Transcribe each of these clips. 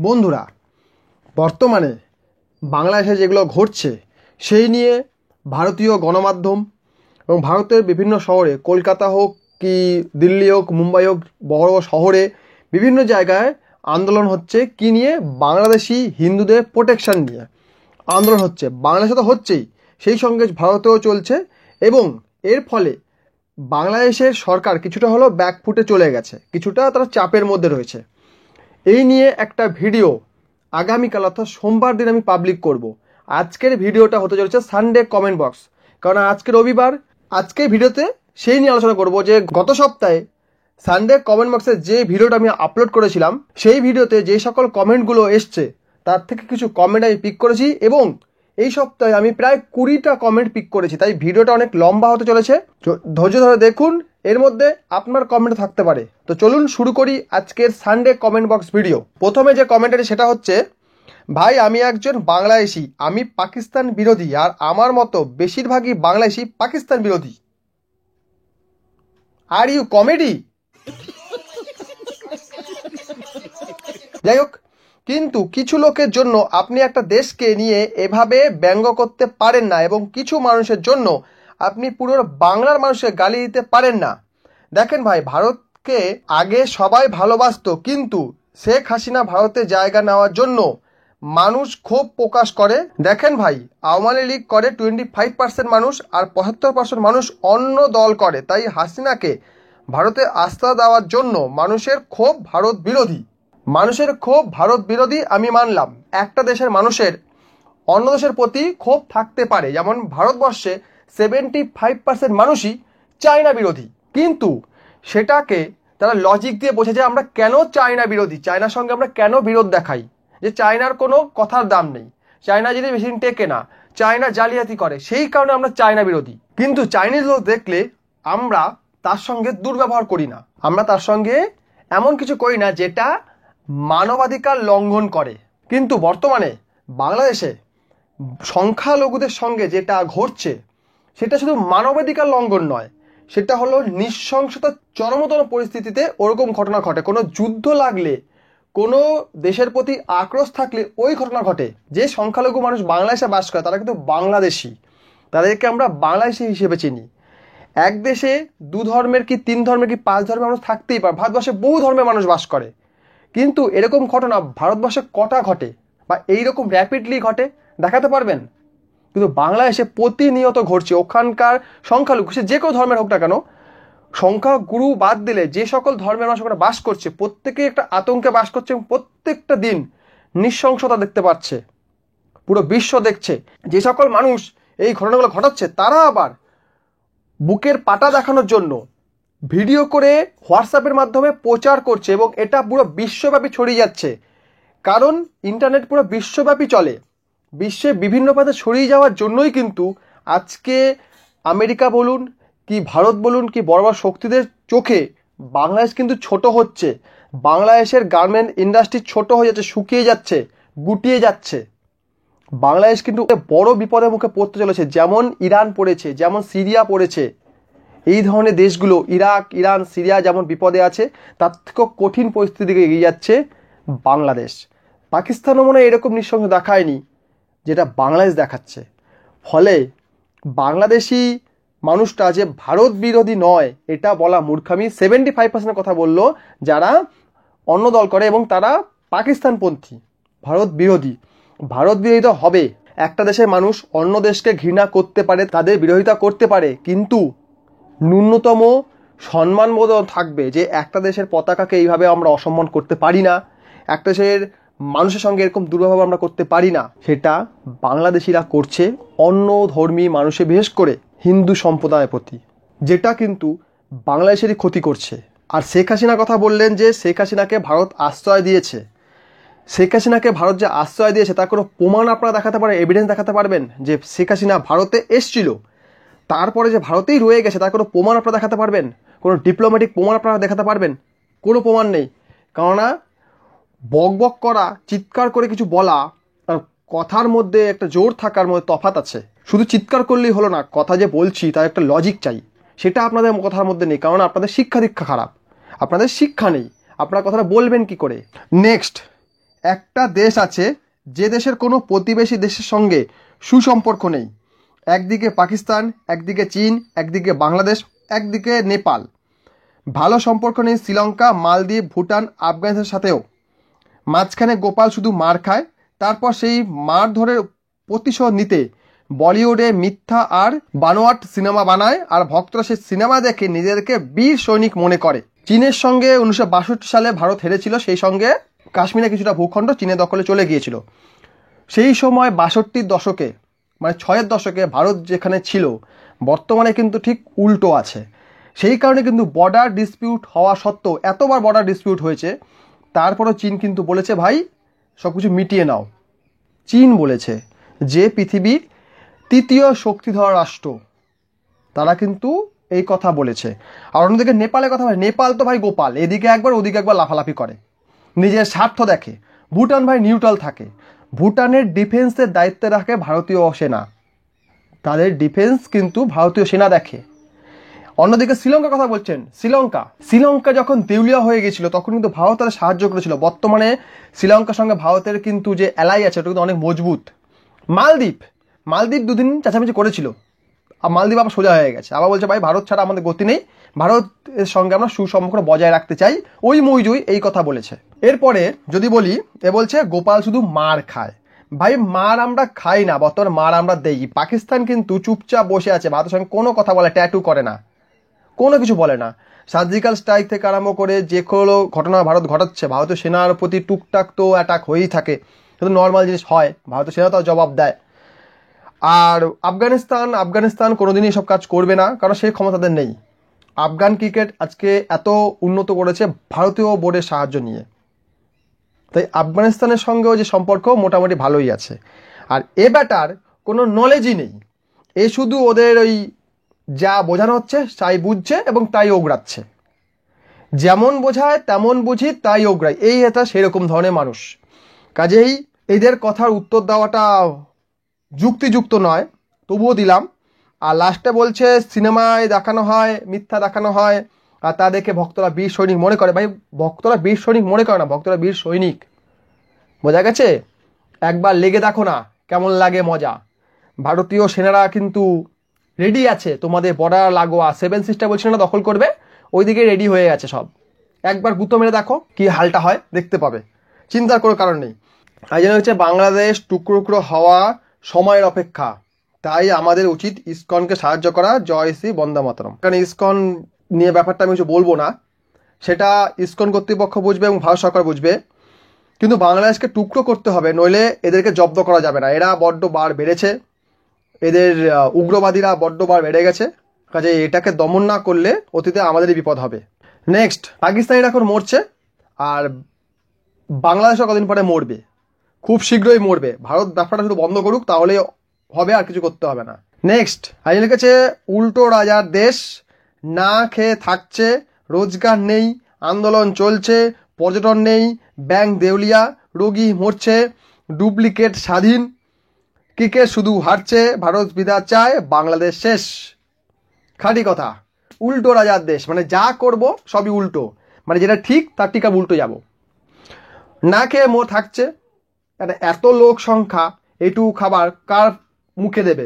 বন্ধুরা, বর্তমানে বাংলাদেশে যেগুলো ঘটছে সেই নিয়ে ভারতীয় গণমাধ্যম এবং ভারতের বিভিন্ন শহরে, কলকাতা হোক কি দিল্লি হোক, মুম্বাই হোক, বড় বড় শহরে বিভিন্ন জায়গায় আন্দোলন হচ্ছে কি নিয়ে? বাংলাদেশি হিন্দুদের প্রোটেকশন নিয়ে আন্দোলন হচ্ছে। বাংলাদেশে তো হচ্ছেই, সেই সঙ্গে ভারতেও চলছে এবং এর ফলে বাংলাদেশের সরকার কিছুটা হলেও ব্যাকফুটে চলে গেছে, কিছুটা তারা চাপের মধ্যে রয়েছে। এই নিয়ে একটা ভিডিও আগামীকাল অর্থাৎ সোমবার দিন আমি পাবলিক করব। আজকের ভিডিওটা হতে চলেছে সানডে কমেন্ট বক্স, কারণ আজকে রবিবার। আজকে ভিডিওতে সেই নিয়ে আলোচনা করব যে গত সপ্তাহে সানডে কমেন্ট বক্সে যে ভিডিওটা আমি আপলোড করেছিলাম, সেই ভিডিওতে যে সকল কমেন্টগুলো এসছে তার থেকে কিছু কমেন্ট আমি পিক করেছি এবং এই সপ্তাহে আমি প্রায় 20টা কমেন্ট পিক করেছি। তাই ভিডিওটা অনেক লম্বা হতে চলেছে, ধৈর্য ধরে দেখুন, এর মধ্যে আপনার কমেন্ট থাকতে পারে। তো চলুন শুরু করি আজকের সানডে কমেন্ট বক্স ভিডিও। প্রথমে যে কমেন্ট আছে সেটা হচ্ছে, ভাই আমি একজন বাংলাদেশি, আমি পাকিস্তান বিরোধী, আর আমার মতো বেশিরভাগই বাংলাদেশি পাকিস্তান বিরোধী। Are you comedy? যাই হোক, কিন্তু কিছু লোকের জন্য আপনি একটা দেশকে নিয়ে এভাবে ব্যঙ্গ করতে পারেন না এবং কিছু মানুষের জন্য আপনি পুরো বাংলার মানুষকে গালি দিতে পারেন না। দেখেন ভাই, ভারতকে আগে সবাই ভালোবাসতো, কিন্তু শেখ হাসিনা ভারতে জায়গা নেওয়ার জন্য মানুষ ক্ষোভ প্রকাশ করে। দেখেন ভাই, আওয়ামী লীগ করে 25% মানুষ আর 75% মানুষ অন্য দল করে। তাই হাসিনাকে ভারতে আস্থা দেওয়ার জন্য মানুষের ক্ষোভ ভারত বিরোধী। মানুষের ক্ষোভ ভারত বিরোধী আমি মানলাম। একটা দেশের মানুষের অন্য দেশের প্রতি ক্ষোভ থাকতে পারে, যেমন ভারতবর্ষে 75% মানুষই চায়না বিরোধী, কিন্তু সেটাকে তারা লজিক দিয়ে বোঝে যে আমরা কেন চায়না বিরোধী, চায়নার সঙ্গে আমরা কেন বিরোধ দেখাই, যে চায়নার কোনো কথার দাম নেই, চায়না যদি মেশিন টেকে না, চায়না জালিয়াতি করে, সেই কারণে আমরা চায়না বিরোধী। কিন্তু চাইনিজ লোক দেখলে আমরা তার সঙ্গে দুর্ব্যবহার করি না, আমরা তার সঙ্গে এমন কিছু করি না যেটা মানবাধিকার লঙ্ঘন করে। কিন্তু বর্তমানে বাংলাদেশে সংখ্যালঘুদের সঙ্গে যেটা ঘটছে সেটা শুধু মানবাধিকার লঙ্ঘন নয়, সেটা হলো নৃশংসতার চরমতম পরিস্থিতিতে ওরকম ঘটনা ঘটে। কোনো যুদ্ধ লাগলে, কোনো দেশের প্রতি আক্রোশ থাকলে ওই ঘটনা ঘটে। যে সংখ্যালঘু মানুষ বাংলাদেশে বাস করে তারা কিন্তু বাংলাদেশি, তাদেরকে আমরা বাংলাদেশি হিসেবে চিনি। এক দেশে 2 ধর্মের কি 3 ধর্মের কি 5 ধর্মের মানুষ থাকতেই পারে, ভারতবর্ষে বহু ধর্মের মানুষ বাস করে, কিন্তু এরকম ঘটনা ভারতবর্ষে কটা ঘটে বা এইরকম র্যাপিডলি ঘটে দেখাতে পারবেন? কিন্তু বাংলাদেশে প্রতিনিয়ত ঘটছে। ওখানকার সংখ্যালঘু, সে যে কোনো ধর্মের হোক না কেন, সংখ্যাগুরু বাদ দিলে যে সকল ধর্মের মানুষ ওখানে বাস করছে প্রত্যেকে একটা আতঙ্কে বাস করছে এবং প্রত্যেকটা দিন নৃশংসতা দেখতে পাচ্ছে, পুরো বিশ্ব দেখছে। যে সকল মানুষ এই ঘটনাগুলো ঘটাচ্ছে তারা আবার বুকের পাটা দেখানোর জন্য ভিডিও করে হোয়াটসঅ্যাপের মাধ্যমে প্রচার করছে এবং এটা পুরো বিশ্বব্যাপী ছড়িয়ে যাচ্ছে, কারণ ইন্টারনেট পুরো বিশ্বব্যাপী চলে। বিশ্বে বিভিন্ন পাতে ছড়িয়ে যাওয়ার জন্যই কিন্তু আজকে আমেরিকা বলুন কি ভারত বলুন কি বড় বড় শক্তিদের চোখে বাংলাদেশ কিন্তু ছোট হচ্ছে। বাংলাদেশের গার্মেন্ট ইন্ডাস্ট্রি ছোট হয়ে যাচ্ছে, শুকিয়ে যাচ্ছে, গুটিয়ে যাচ্ছে। বাংলাদেশ কিন্তু বড় বিপদের মুখে পড়তে চলেছে, যেমন ইরান পড়েছে, যেমন সিরিয়া পড়েছে। এই ধরনের দেশগুলো, ইরাক, ইরান, সিরিয়া যেমন বিপদে আছে, তার থেকেও কঠিন পরিস্থিতির দিকে এগিয়ে যাচ্ছে বাংলাদেশ। পাকিস্তানও মনে হয় এরকম নৃশংস দেখায়নি যেটা বাংলাদেশ দেখাচ্ছে। ফলে বাংলাদেশি মানুষটা যে ভারত বিরোধী নয় এটা বলা মূর্খামি। 75% কথা বললো যারা অন্য দল করে এবং তারা পাকিস্তানপন্থী, ভারত বিরোধী। ভারত বিরোধী তো হবে, একটা দেশের মানুষ অন্য দেশকে ঘৃণা করতে পারে, তাদের বিরোধিতা করতে পারে, কিন্তু ন্যূনতম সম্মানবোধ থাকবে যে একটা দেশের পতাকাকে এইভাবে আমরা অসম্মান করতে পারি না, একটা দেশের মানুষের সঙ্গে এরকম দুর্ব্যবহার আমরা করতে পারি না। সেটা বাংলাদেশিরা করছে অন্য ধর্মী মানুষের, বিশেষ করে হিন্দু সম্প্রদায়ের প্রতি, যেটা কিন্তু বাংলাদেশেরই ক্ষতি করছে। আর শেখ হাসিনার কথা বললেন যে শেখ হাসিনাকে ভারত আশ্রয় দিয়েছে। শেখ হাসিনাকে ভারত যে আশ্রয় দিয়েছে তার কোনো প্রমাণ আপনারা দেখাতে পারেন, এভিডেন্স দেখাতে পারবেন যে শেখ হাসিনা ভারতে এসছিল তারপরে যে ভারতেই রয়ে গেছে তার কোনো প্রমাণ আপনারা দেখাতে পারবেন? কোনো ডিপ্লোম্যাটিক প্রমাণ আপনারা দেখাতে পারবেন? কোনো প্রমাণ নেই। কেননা বক বক করা, চিৎকার করে কিছু বলা আর কথার মধ্যে একটা জোর থাকার মধ্যে তফাৎ আছে। শুধু চিৎকার করলেই হলো না, কথা যে বলছি তার একটা লজিক চাই, সেটা আপনাদের কথার মধ্যে নেই, কারণ আপনাদের শিক্ষা দীক্ষা খারাপ, আপনাদের শিক্ষা নেই, আপনারা কথাটা বলবেন কি করে। নেক্সট, একটা দেশ আছে যে দেশের কোনো প্রতিবেশী দেশের সঙ্গে সুসম্পর্ক নেই। একদিকে পাকিস্তান, একদিকে চীন, একদিকে বাংলাদেশ, একদিকে নেপাল। ভালো সম্পর্ক নেই শ্রীলঙ্কা, মালদ্বীপ, ভুটান, আফগানিস্তানের সাথেও। মাঝখানে গোপাল শুধু মার খায়, তারপর সেই মার ধরে প্রতিশোধ নিতে বলিউডে মিথ্যা আর বানোয়াট সিনেমা বানায়, আর ভক্তরা সেই সিনেমা দেখে নিজেদেরকে বীর সৈনিক মনে করে। চীনের সঙ্গে 1962 সালে ভারত হেরেছিল, সেই সঙ্গে কাশ্মীরে কিছুটা ভূখণ্ড চীনের দখলে চলে গিয়েছিল। সেই সময় 62 দশকে, মানে 6-এর দশকে ভারত যেখানে ছিল, বর্তমানে কিন্তু ঠিক উল্টো আছে। সেই কারণে কিন্তু বর্ডার ডিসপিউট হওয়া সত্ত্বেও, এতবার বর্ডার ডিসপিউট হয়েছে, তারপরও চীন কিন্তু বলেছে ভাই সব কিছু মিটিয়ে নাও। চীন বলেছে যে পৃথিবীর 3য় শক্তিধর রাষ্ট্র, তারা কিন্তু এই কথা বলেছে। আর অন্যদিকে নেপালের কথা, ভাই নেপাল তো ভাই গোপাল, এদিকে একবার ওদিকে একবার লাফালাফি করে, নিজের স্বার্থ দেখে। ভুটান ভাই নিউট্রাল থাকে। ভুটানের ডিফেন্সের দায়িত্বে রাখে ভারতীয় সেনা, তাদের ডিফেন্স কিন্তু ভারতীয় সেনা দেখে। অন্যদিকে শ্রীলঙ্কার কথা বলছেন, শ্রীলঙ্কা যখন দেউলিয়া হয়ে গেছিল তখন কিন্তু ভারত তাদের সাহায্য করেছিল। বর্তমানে শ্রীলঙ্কার সঙ্গে ভারতের কিন্তু যে এলাই আছে ওটা কিন্তু অনেক মজবুত। মালদ্বীপ 2 দিন চেঁচামেচি করেছিল, আর মালদ্বীপ আবার সোজা হয়ে গেছে, আবার বলছে ভাই ভারত ছাড়া আমাদের গতি নেই, ভারতের সঙ্গে আমরা সুসম্পর্ক বজায় রাখতে চাই। ওই মইজুই এই কথা বলেছে। এরপরে যদি বলি, এ বলছে গোপাল শুধু মার খায়। ভাই মার আমরা খাই না, বর্তমানে মার আমরা দেই। পাকিস্তান কিন্তু চুপচাপ বসে আছে, ভারতের সঙ্গে কোনো কথা বলে, ট্যাটু করে না, কোনো কিছু বলে না। সার্জিক্যাল স্ট্রাইক থেকে আরম্ভ করে যে কোনো ঘটনা ভারত ঘটাচ্ছে, ভারতীয় সেনার প্রতি টুকটাক তো অ্যাটাক হয়েই থাকে, কিন্তু নর্মাল জিনিস হয়, ভারতীয় সেনা তার জবাব দেয়। আর আফগানিস্তান কোনোদিনই এসব কাজ করবে না, কারণ সেই ক্ষমতা তাদের নেই। আফগান ক্রিকেট আজকে এত উন্নত করেছে ভারতীয় বোর্ডের সাহায্য নিয়ে, তাই আফগানিস্তানের সঙ্গেও যে সম্পর্ক মোটামুটি ভালোই আছে। আর এ ব্যাটার কোনো নলেজই নেই, এ শুধু ওদের ওই যা বোঝানো হচ্ছে তাই বুঝছে এবং তাই ওগড়াচ্ছে, যেমন বোঝায় তেমন বুঝি তাই ওগড়াই, এই এটা সেরকম ধরনের মানুষ। কাজেই এদের কথার উত্তর দেওয়াটা যুক্তিযুক্ত নয়, তবুও দিলাম। আর লাস্টে বলছে সিনেমায় দেখানো হয়, মিথ্যা দেখানো হয়, আর তা দেখে ভক্তরা বীর সৈনিক মনে করে। ভাই ভক্তরা বীর সৈনিক মনে করে না, ভক্তরা বীর সৈনিক, বোঝা গেছে? একবার লেগে দেখো না কেমন লাগে মজা। ভারতীয় সেনারা কিন্তু রেডি আছে, তোমাদের বর্ডার লাগোয়া 7 সিস্টার বলছে না দখল করবে, ওইদিকে রেডি হয়ে গেছে সব। একবার গুঁতো মেরে দেখো কি হালটা হয়, দেখতে পাবে, চিন্তার কোনো কারণ নেই। এই জন্য হচ্ছে বাংলাদেশ টুকরো টুকরো হওয়া সময়ের অপেক্ষা, তাই আমাদের উচিত ইসকনকে সাহায্য করা। জয় শ্রী বন্দে মাতরম। কারণ ইসকন নিয়ে ব্যাপারটা আমি কিছু বলবো না, সেটা ইসকন কর্তৃপক্ষ বুঝবে এবং ভারত সরকার বুঝবে, কিন্তু বাংলাদেশকে টুকরো করতে হবে, নইলে এদেরকে জব্দ করা যাবে না। এরা বড্ড বার বেড়েছে, এদের উগ্রবাদীরা বড্ড বার বেড়ে গেছে, কাজে এটাকে দমন না করলে অতীতে আমাদেরই বিপদ হবে। নেক্সট, পাকিস্তানিরা এখন মরছে, আর বাংলাদেশও কদিন পরে মরবে, খুব শীঘ্রই মরবে। ভারত ব্যবসাটা শুধু বন্ধ করুক তাহলে হবে, আর কিছু করতে হবে না। নেক্সট আজ লিখেছে উল্টো রাজার দেশ, না খেয়ে থাকছে, রোজগার নেই, আন্দোলন চলছে, পর্যটন নেই, ব্যাংক দেউলিয়া, রোগী মরছে, ডুপ্লিকেট স্বাধীন, ক্রিকেট শুধু হারছে, ভারত বিদায় চায়, বাংলাদেশ শেষ। খাঁটি কথা, উল্টো রাজার দেশ মানে যা করব সবই উল্টো, মানে যেটা ঠিক তার ঠিক উল্টো যাব। না খেয়ে থাকছে, এত লোক সংখ্যা, এটু খাবার কার মুখে দেবে?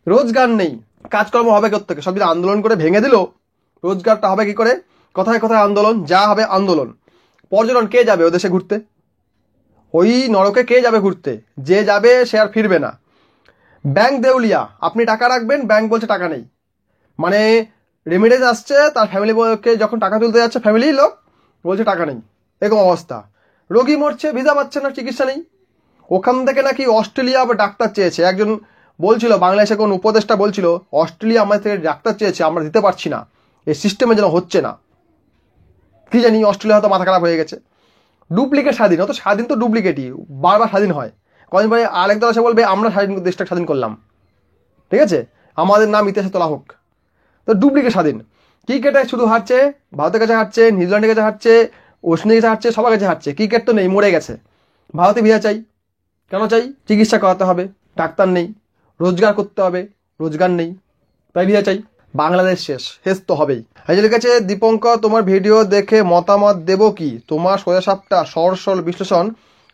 রোজগার নেই, কাজকর্ম হবে কোত্থেকে? সব যদি আন্দোলন করে ভেঙে দিল, রোজগারটা হবে কি করে? কথায় কথায় আন্দোলন, যা হবে আন্দোলন। পর্যটন, কে যাবে ও দেশে ঘুরতে? ওই নরকে কে যাবে ঘুরতে? যে যাবে সে আর ফিরবে না। ব্যাংক দেউলিয়া, আপনি টাকা রাখবেন, ব্যাংক বলছে টাকা নেই, মানে রেমিডেন্স আসছে, তার ফ্যামিলিকে যখন টাকা তুলতে যাচ্ছে ফ্যামিলির লোক বলছে টাকা নেই, এরকম অবস্থা। রোগী মরছে, ভিসা পাচ্ছে না, চিকিৎসা নেই। ওখান থেকে নাকি অস্ট্রেলিয়া আবার ডাক্তার চেয়েছে, একজন বলছিল বাংলাদেশে কোন উপদেষ্টা বলছিল অস্ট্রেলিয়া আমাদের থেকে ডাক্তার চেয়েছে, আমরা দিতে পারছি না, এই সিস্টেমে যেন হচ্ছে না, কি জানি অস্ট্রেলিয়া হয়তো মাথা খারাপ হয়ে গেছে। ডুপ্লিকেট স্বাধীন, অত স্বাধীন তো ডুপ্লিকেটই, বারবার স্বাধীন হয়, কদিন পরে আরেক দল এসে বলবে আমরা দেশটা স্বাধীন করলাম, ঠিক আছে, আমাদের নাম ইতিহাসে তোলা হোক। তো ডুপ্লিকেট স্বাধীন। ক্রিকেটে শুধু হারছে, ভারতের কাছে হারছে, নিউজিল্যান্ডের কাছে হারছে, ওয়েস্ট ইন্ডিজের কাছে হারছে, সবার কাছে হারছে। ক্রিকেট তো নেই, মরে গেছে। ভারতে ভিসা চাই, কেন চাই? চিকিৎসা করাতে হবে, ডাক্তার নেই। রোজগার করতে হবে, রোজগার নেই, তাই ভিসা চাই। বাংলাদেশ শেষ, শেষ তো হবেই। এই লিখেছে দীপঙ্কর, তোমার ভিডিও দেখে মতামত দেব কি? তোমার সোজাসাপটা সরল বিশ্লেষণ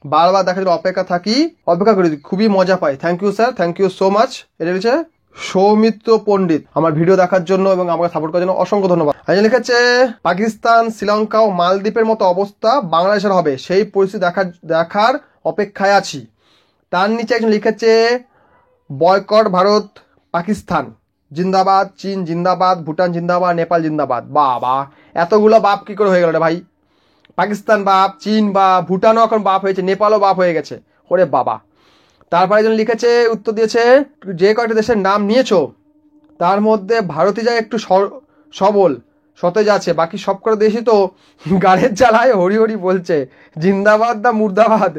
বারবার দেখার জন্য অপেক্ষা করি, খুবই মজা পাই। Thank you sir, thank you so much. এটা লিখেছে সৌমিত্র পণ্ডিত, আমার ভিডিও দেখার জন্য এবং আমাকে সাপোর্ট করার জন্য অসংখ্য ধন্যবাদ। একজন লিখেছে পাকিস্তান, শ্রীলঙ্কা ও মালদ্বীপের মতো অবস্থা বাংলাদেশের হবে, সেই পরিস্থিতি দেখার অপেক্ষায় আছি। তার নিচে একজন লিখেছে বয়কট ভারত পাকিস্তান জিন্দাবাদ, চীন জিন্দাবাদ, ভুটান জিন্দাবাদ, নেপাল জিন্দাবাদ। বাবা, এতগুলো বাপ কি করে হয়ে গেল রে ভাই? পাকিস্তান বাপ, চীন বাপ, ভুটানও এখন বাপ হয়েছে, নেপালও বাপ হয়ে গেছে। ওরে বাবা। তারপরে একজন লিখেছে, উত্তর দিয়েছে, যে কয়েকটা দেশের নাম নিয়েছো তার মধ্যে ভারতই যায় একটু সবল সতেজ আছে, বাকি সব কটা দেশই তো গাড়ের জ্বালায় হরি হরি বলছে। জিন্দাবাদ দা মুর্দাবাদ,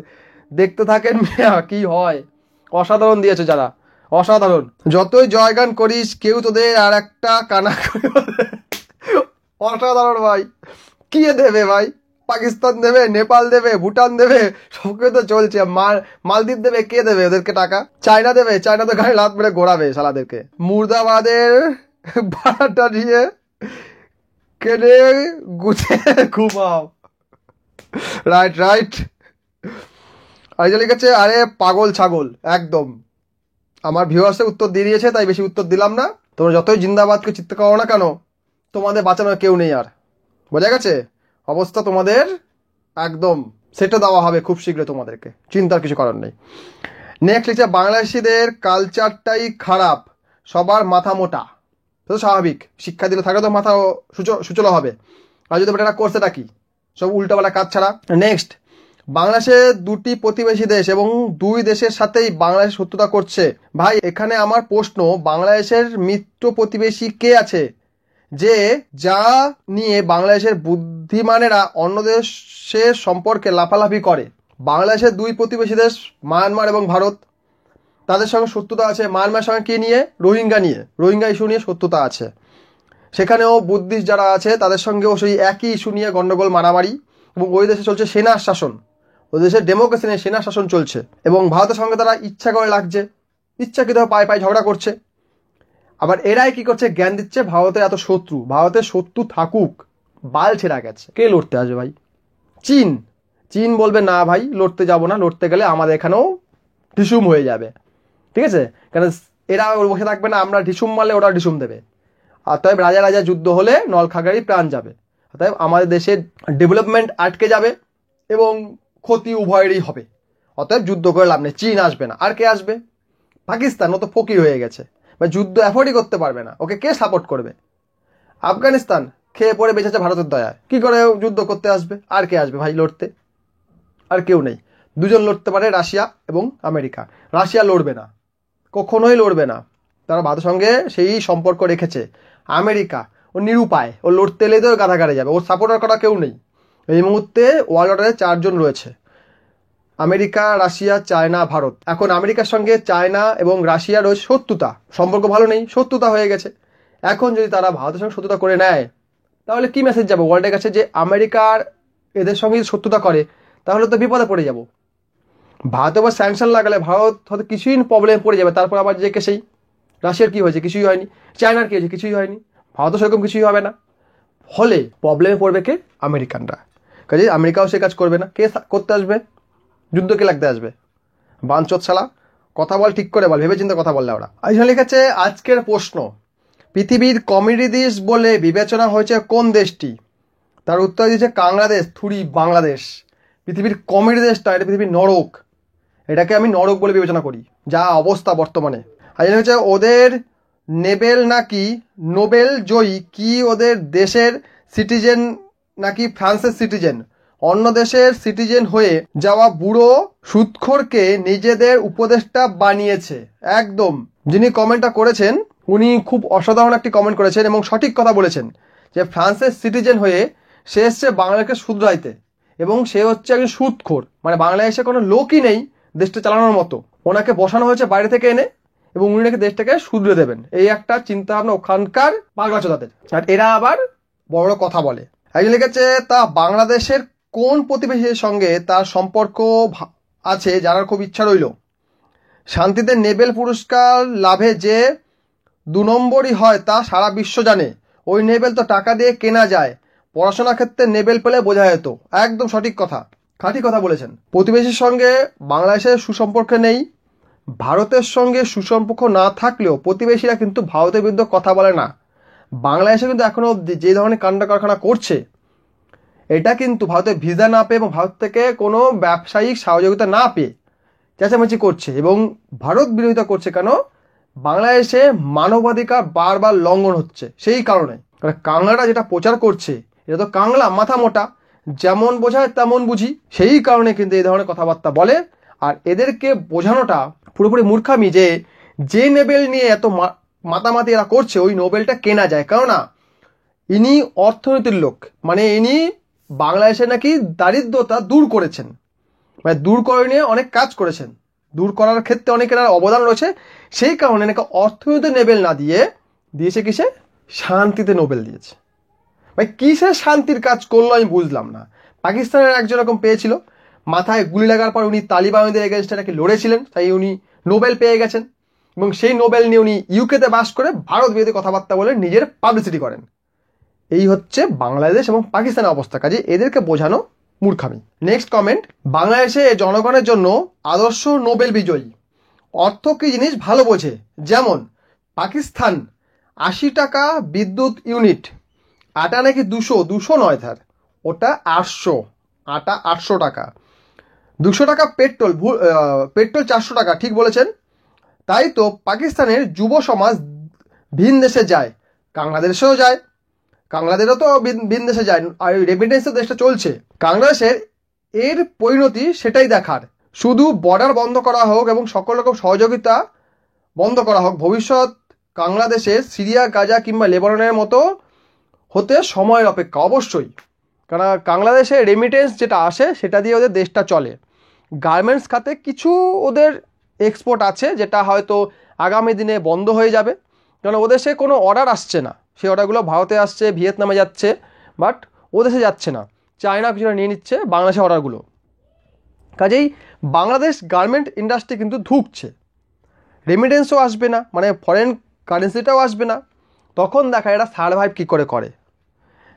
দেখতে থাকেন মিয়া কি হয়। অসাধারণ দিয়েছে যারা, অসাধারণ। যতই জয়গান করিস কেউ তোদের আর একটা কানা অসাধারণ ভাই। কি দেবে ভাই? পাকিস্তান দেবে, নেপাল দেবে, ভুটান দেবে, সবকে তো চলছে। মালদ্বীপ দেবে, কে দেবে ওদেরকে টাকা? চায়না দেবে, চায়না তো গাড়ি লাত মেরে ঘোরাবে সালাদেরকে। মুর্দাবাদের ভাড়াটা নিয়ে কেনে গুছে ঘুমাও। Right right. আর যে লিখেছে, আরে পাগল ছাগল একদম। আমার ভিউয়ার্সে উত্তর দিয়ে দিয়েছে, তাই বেশি উত্তর দিলাম না। তোমরা যতই জিন্দাবাদকে চিৎকার করো না কেন, তোমাদের বাঁচানোর কেউ নেই আর। বোঝা গেছে? অবস্থা তোমাদের একদম সেটা দেওয়া হবে খুব শীঘ্রই, তোমাদেরকে চিন্তার কিছু করার নেই। নেক্সট লিখছে, বাংলাদেশিদের কালচারটাই খারাপ, সবার মাথা মোটা। তো স্বাভাবিক, শিক্ষা দিলে থাকলে তো মাথা সুচল হবে। আর যদি এটা করছেটা কি? সব উল্টাপাল্টা কাজ ছাড়া। নেক্সট, বাংলাদেশের দুটি প্রতিবেশী দেশ এবং দুই দেশের সাথেই বাংলাদেশ শত্রুতা করছে। ভাই, এখানে আমার প্রশ্ন, বাংলাদেশের মিত্র প্রতিবেশী কে আছে যে যা নিয়ে বাংলাদেশের বুদ্ধিমানেরা অন্য দেশের সম্পর্কে লাফালাফি করে? বাংলাদেশের দুই প্রতিবেশী দেশ মায়ানমার এবং ভারত, তাদের সঙ্গে শত্রুতা আছে। মায়ানমারের সঙ্গে কি নিয়ে? রোহিঙ্গা নিয়ে, রোহিঙ্গা ইস্যু নিয়ে শত্রুতা আছে। সেখানেও বুদ্ধিস্ট যারা আছে তাদের সঙ্গেও সেই একই ইস্যু নিয়ে গন্ডগোল, মারামারি। এবং ওই দেশে চলছে সেনা শাসন, ওই দেশের ডেমোক্রেসি নিয়ে সেনা শাসন চলছে। এবং ভারতের সঙ্গে তারা ইচ্ছা করে লাগছে, ইচ্ছাকৃত পায়ে ঝগড়া করছে। আবার এরাই কি করছে? জ্ঞান দিচ্ছে ভারতের এত শত্রু, ভারতের শত্রু থাকুক, বাল ছেড়া গেছে, কে লড়তে আসবে ভাই? চীন চীন বলবে না ভাই লড়তে যাব না, লড়তে গেলে আমাদের এখানেও ঢিসুম হয়ে যাবে। ঠিক আছে? কারণ এরা বসে থাকবে না, আমরা ঢিসুম মারলে ওরা ঢিসুম দেবে। অতএব রাজা রাজা যুদ্ধ হলে নলখাগড়ারই প্রাণ যাবে। অতএব আমাদের দেশের ডেভেলপমেন্ট আটকে যাবে এবং ক্ষতি উভয়েরই হবে। অতএব যুদ্ধ করে লাভ নেই। চীন আসবে না, আর কে আসবে? পাকিস্তান, ও তো ফকির হয়ে গেছে, বা যুদ্ধ অ্যাফোর্ডই করতে পারবে না, ওকে কে সাপোর্ট করবে? আফগানিস্তান খেয়ে পড়ে বেঁচেছে ভারতের দয়ায়, কি করে যুদ্ধ করতে আসবে? আর কে আসবে ভাই লড়তে? আর কেউ নেই। দুজন লড়তে পারে, রাশিয়া এবং আমেরিকা। রাশিয়া লড়বে না, কখনোই লড়বে না। তারা ভারতের সঙ্গে সেই সম্পর্ক রেখেছে। আমেরিকা ও নিরুপায়, ও লড়তে এলেই তো গাধাগাড়ে যাবে, ওর সাপোর্টার করা কেউ নেই। এই মুহূর্তে ওয়ার্ল্ড অর্ডারে 4 জন রয়েছে, আমেরিকা, রাশিয়া, চায়না, ভারত। এখন আমেরিকার সঙ্গে চায়না এবং রাশিয়ার রয়েছে শত্রুতা, সম্পর্ক ভালো নেই, শত্রুতা হয়ে গেছে। এখন যদি তারা ভারতের সঙ্গে শত্রুতা করে নেয়, তাহলে কি মেসেজ যাবে ওয়ার্ল্ডের কাছে? যে আমেরিকার এদের সঙ্গে শত্রুতা করে, তাহলে তো বিপদে পড়ে যাব। ভারত আবার স্যাংশন লাগালে ভারত হয়তো কিছুই প্রবলেমে পড়ে যাবে, তারপর আবার যে সেই রাশিয়ার কি হয়েছে? কিছুই হয়নি। চায়নার কি হয়েছে? কিছুই হয়নি। ভারতও সেরকম কিছুই হবে না। ফলে প্রবলেমে পড়বে কে? আমেরিকানরা। কাজে আমেরিকাও সে কাজ করবে না। কে করতে আসবে যুদ্ধ? কে লাগতে আসবে? বাঞ্চত শালা, কথা বল, ঠিক করে বল, ভেবে চিন্তে কথা বললে ওরা। আইসা লিখেছে, আজকের প্রশ্ন, পৃথিবীর কমিউনিটি দেশ বলে বিবেচনা হয়েছে কোন দেশটি? তার উত্তর দিয়েছে বাংলাদেশ। থুরি বাংলাদেশ পৃথিবীর কমিউনিটি দেশটা, এটা পৃথিবীর নরক। এটাকে আমি নরক বলে বিবেচনা করি, যা অবস্থা বর্তমানে। আর হচ্ছে ওদের নেবেল নাকি নোবেল জয়ী কি ওদের দেশের সিটিজেন নাকি ফ্রান্সের সিটিজেন? অন্য দেশের সিটিজেন হয়ে যাওয়া বুড়ো সুদখোরকে নিজেদের উপদেষ্টা বানিয়েছে। একদম। যিনি কমেন্টটা করেছেন উনি খুব অসাধারণ একটি কমেন্ট করেছেন এবং সঠিক কথা বলেছেন, যে ফ্রান্সের সিটিজেন হয়ে সে এসছে বাংলাকে শুধরাইতে, এবং সে হচ্ছে একজন সুদখোর। মানে বাংলাদেশে কোনো লোকই নেই দেশটা চালানোর মতো, ওনাকে বসানো হয়েছে বাইরে থেকে এনে, এবং উনি নাকি দেশটাকে শুধরে দেবেন। এই একটা চিন্তা ভাবনা ওখানকার পাগলাচোদাদের। আর এরা আবার বড় বড় কথা বলে। একজন লিখেছে, তা বাংলাদেশের কোন প্রতিবেশীর সঙ্গে তার সম্পর্ক আছে জানার খুব ইচ্ছা রইল। শান্তিতে নোবেল পুরস্কার লাভে যে 2 নম্বরই হয় তা সারা বিশ্ব জানে। ওই নোবেল তো টাকা দিয়ে কেনা যায়, পড়াশোনার ক্ষেত্রে নোবেল পেলে বোঝা যেত। একদম সঠিক কথা। খাঁটি কথা বলেছেন। প্রতিবেশীর সঙ্গে বাংলাদেশের সুসম্পর্ক নেই, ভারতের সঙ্গে সুসম্পর্ক না থাকলেও প্রতিবেশীরা কিন্তু ভারতের বিরুদ্ধে কথা বলে না। বাংলাদেশে কিন্তু এখনও অবধি যে ধরনের কাণ্ড কারখানা করছে, এটা কিন্তু ভারতের ভিসা না পেয়ে এবং ভারত থেকে কোনো ব্যবসায়িক সহযোগিতা না পেয়ে চেঁচামেচি করছে এবং ভারত বিরোধিতা করছে। কেন? বাংলাদেশে মানবাধিকার বারবার লঙ্ঘন হচ্ছে, সেই কারণে। কারণ কাংলাটা যেটা প্রচার করছে, এটা তো কাংলা মাথা মোটা, যেমন বোঝায় তেমন বুঝি, সেই কারণে কিন্তু এই ধরনের কথাবার্তা বলে। আর এদেরকে বোঝানোটা পুরোপুরি মূর্খামি যে নোবেল নিয়ে এত মাতামাতি এরা করছে, ওই নোবেলটা কেনা যায়। কেননা ইনি অর্থনীতির লোক, মানে ইনি বাংলাদেশে নাকি দারিদ্রতা দূর করেছেন, মানে দূর করে নিয়ে অনেক কাজ করেছেন, দূর করার ক্ষেত্রে অনেকের অবদান রয়েছে। সেই কারণে নাকি অর্থনীতিতে নোবেল না দিয়েছে কিসে? শান্তিতে নোবেল দিয়েছে। ভাই কিসের শান্তির কাজ করলো আমি বুঝলাম না। পাকিস্তানের একজন এরকম পেয়েছিল, মাথায় গুলি লাগার পর উনি তালিবানদের এগেনস্টে নাকি লড়েছিলেন, তাই উনি নোবেল পেয়ে গেছেন এবং সেই নোবেল নিয়ে উনি ইউকেতে বাস করে ভারত বিরোধী কথাবার্তা বলে নিজের পাবলিসিটি করেন। এই হচ্ছে বাংলাদেশ এবং পাকিস্তানের অবস্থা। কাজে এদেরকে বোঝানো মূর্খামি। নেক্সট কমেন্ট, বাংলাদেশে জনগণের জন্য আদর্শ নোবেল বিজয়ী, অর্থ কি জিনিস ভালো বোঝে। যেমন পাকিস্তান 80 টাকা বিদ্যুৎ ইউনিট, আটা নাকি 200 নয় স্যার, ওটা 800, আটা 800 টাকা, 200 টাকা পেট্রোল, পেট্রোল 400 টাকা, ঠিক বলেছেন। তাই তো পাকিস্তানের যুব সমাজ ভিন দেশে যায়, বাংলাদেশেও যায়, বাংলাদেশও তো ভিন দেশে যায়, আর রেমিটেন্সের দেশটা চলছে। বাংলাদেশের এর পরিণতি সেটাই দেখার। শুধু বর্ডার বন্ধ করা হোক এবং সকল রকম সহযোগিতা বন্ধ করা হোক, ভবিষ্যৎ বাংলাদেশের সিরিয়া, গাজা কিংবা লেবাননের মতো হতে সময়ের অপেক্ষা অবশ্যই। কারণ বাংলাদেশে রেমিটেন্স যেটা আসে সেটা দিয়ে ওদের দেশটা চলে। গার্মেন্টস খাতে কিছু ওদের এক্সপোর্ট আছে, যেটা হয়তো আগামী দিনে বন্ধ হয়ে যাবে, কারণ ওদের সে কোনো অর্ডার আসছে না। সেই অর্ডারগুলো ভারতে আসছে, ভিয়েতনামে যাচ্ছে, বাট ও দেশে যাচ্ছে না। চায়না কিছুটা নিয়ে নিচ্ছে বাংলাদেশের অর্ডারগুলো। কাজেই বাংলাদেশ গার্মেন্ট ইন্ডাস্ট্রি কিন্তু ধুঁকছে, রেমিটেন্সও আসবে না, মানে ফরেন কারেন্সিটাও আসবে না। তখন দেখা এরা সারভাইভ কী করে।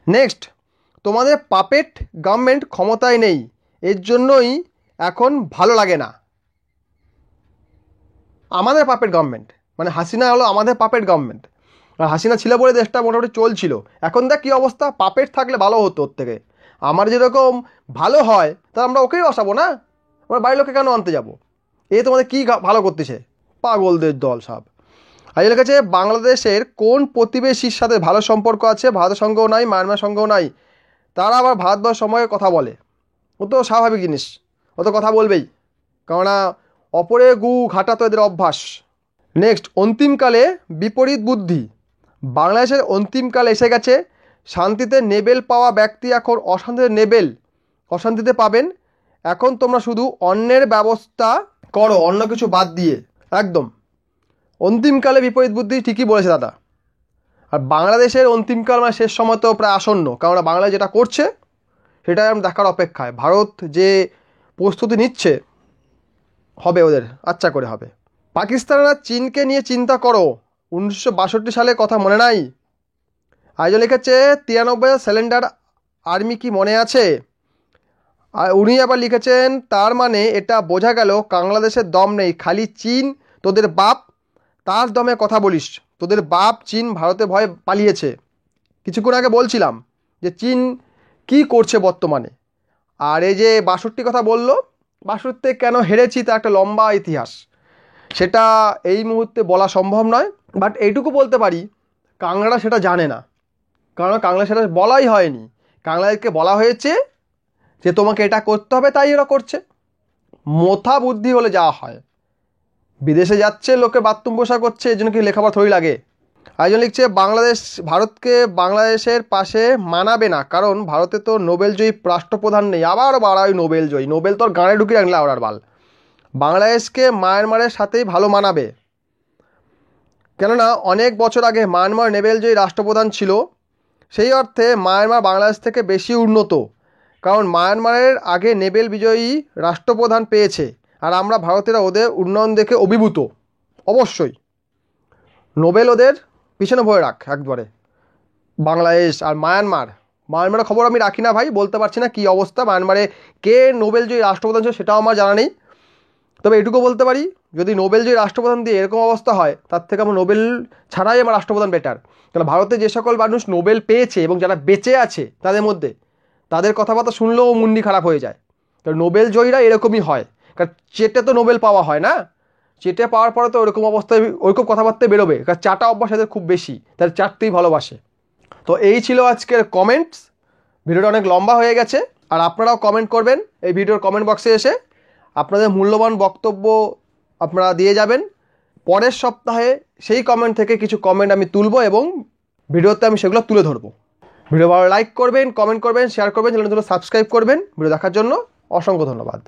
নেক্সট, তোমাদের পাপেট গভর্নমেন্ট ক্ষমতায় নেই, এর জন্যই এখন ভালো লাগে না। আমাদের পাপেট গভর্নমেন্ট মানে হাসিনা হলো আমাদের পাপেট গভর্নমেন্ট, আর হাসিনা ছিল বলে দেশটা মোটামুটি চলছিল। এখন দেখ কী অবস্থা, পাপেট থাকলে ভালো হতো ওর থেকে। আমার যেরকম ভালো হয় তা আমরা ওকেই বসাবো না, আমরা বাড়ির লোককে কেন আনতে যাবো? এ তোমাদের কী ভালো করতেছে? পাগলদের দল সব। আজকে লেগেছে বাংলাদেশের কোন প্রতিবেশীর সাথে ভালো সম্পর্ক আছে, ভারতের সঙ্গেও নাই, মায়ানমার সঙ্গেও নাই, তারা আবার ভারতবর্ষের সঙ্গে কথা বলে। ও তো স্বাভাবিক জিনিস, ও তো কথা বলবেই, কেননা অপরে গু ঘাটা তো এদের অভ্যাস। নেক্সট, অন্তিমকালে বিপরীত বুদ্ধি, বাংলাদেশের অন্তিমকাল এসে গেছে। শান্তিতে নোবেল পাওয়া ব্যক্তি এখন অশান্তিতে পাবেন। এখন তোমরা শুধু অন্যের ব্যবস্থা করো, অন্য কিছু বাদ দিয়ে। একদম অন্তিমকালে বিপরীত বুদ্ধি, ঠিকই বলেছে দাদা। আর বাংলাদেশের অন্তিমকাল মানে শেষ সময় তো প্রায় আসন্ন, কারণ বাংলাদেশ যেটা করছে সেটাই আমরা দেখার অপেক্ষায়। ভারত যে প্রস্তুতি নিচ্ছে হবে ওদের আচ্ছা করে হবে। পাকিস্তানরা চীনকে নিয়ে চিন্তা করো, 1962 সালে কথা মনে নাই? আয়োজন লিখেছে 93 সিলিন্ডার আর্মি কি মনে আছে? আর উনি আবার লিখেছেন তার মানে এটা বোঝা গেল বাংলাদেশের দম নেই, খালি চীন তোদের বাপ, তার দমে কথা বলিস। তোদের বাপ চীন ভারতে ভয়ে পালিয়েছে। কিছুক্ষণ আগে বলছিলাম যে চীন কি করছে বর্তমানে। আর এই যে 62 কথা বললো, 62 কেন হেরেছি তার একটা লম্বা ইতিহাস, সেটা এই মুহূর্তে বলা সম্ভব নয়। বাট এইটুকু বলতে পারি কাংলারা সেটা জানে না, কারণ কাংলা সেটা বলাই হয়নি। কাংলাদেরকে বলা হয়েছে যে তোমাকে এটা করতে হবে, তাই এরা করছে। মোথা বুদ্ধি হলে যাওয়া হয়। বিদেশে যাচ্ছে লোকে বাথরুম পোষা করছে, এই জন্য কি লেখাপড়া থরি লাগে? আয়োজন লিখছে বাংলাদেশ ভারতকে বাংলাদেশের পাশে মানাবে না, কারণ ভারতে তো নোবেলজয়ী রাষ্ট্রপ্রধান নেই। আবার বাড়াই নোবেলজয়ী, নোবেল তোর গানে ঢুকিয়ে রাখলে আবার বাল। বাংলাদেশকে মায়ানমারের সাথেই ভালো মানাবে, কেননা অনেক বছর আগে মায়ানমার নোবেলজয়ী রাষ্ট্রপ্রধান ছিল। সেই অর্থে মায়ানমার বাংলাদেশ থেকে বেশি উন্নত, কারণ মায়ানমারের আগে নোবেল বিজয়ী রাষ্ট্রপ্রধান পেয়েছে। আর আমরা ভারতীয়রা ওদের উন্নয়ন দেখে অভিভূত। অবশ্যই নোবেল ওদের পিছনে ভরে রাখ একবারে। বাংলাদেশ আর মায়ানমার মায়ানমারের খবর আমি রাখি না ভাই, বলতে পারছি না কী অবস্থা। মায়ানমারে কে নোবেলজয়ী রাষ্ট্রপ্রধান ছিল সেটাও আমার জানা নেই। তবে এটুকু বলতে পারি, যদি নোবেলজয়ী রাষ্ট্রপ্রধান দিয়ে এরকম অবস্থা হয়, তার থেকে আমার নোবেল ছাড়াই আমার রাষ্ট্রপ্রধান বেটার। কারণ ভারতে যে সকল মানুষ নোবেল পেয়েছে এবং যারা বেঁচে আছে তাদের মধ্যে, তাদের কথাবার্তা শুনলেও মুন্ডি খারাপ হয়ে যায়। কারণ নোবেল জয়ীরা এরকমই হয়, কারণ চেটে তো নোবেল পাওয়া হয় না, চেটে পাওয়ার পরে তো ওরকম অবস্থায় ওইরকম কথাবার্তা বেরোবে, কারণ চাটা অভ্যাস এদের খুব বেশি, তাদের চাটতেই ভালোবাসে। তো এই ছিল আজকের কমেন্টস। ভিডিওটা অনেক লম্বা হয়ে গেছে, আর আপনারাও কমেন্ট করবেন এই ভিডিওর কমেন্ট বক্সে এসে, আপনাদের মূল্যবান বক্তব্য আপনারা দিয়ে যাবেন। পরের সপ্তাহে সেই কমেন্ট থেকে কিছু কমেন্ট আমি তুলব এবং ভিডিওতে আমি সেগুলো তুলে ধরবো। ভিডিও ভালো লাইক করবেন, কমেন্ট করবেন, শেয়ার করবেন, চ্যানেলগুলো সাবস্ক্রাইব করবেন। ভিডিও দেখার জন্য অসংখ্য ধন্যবাদ।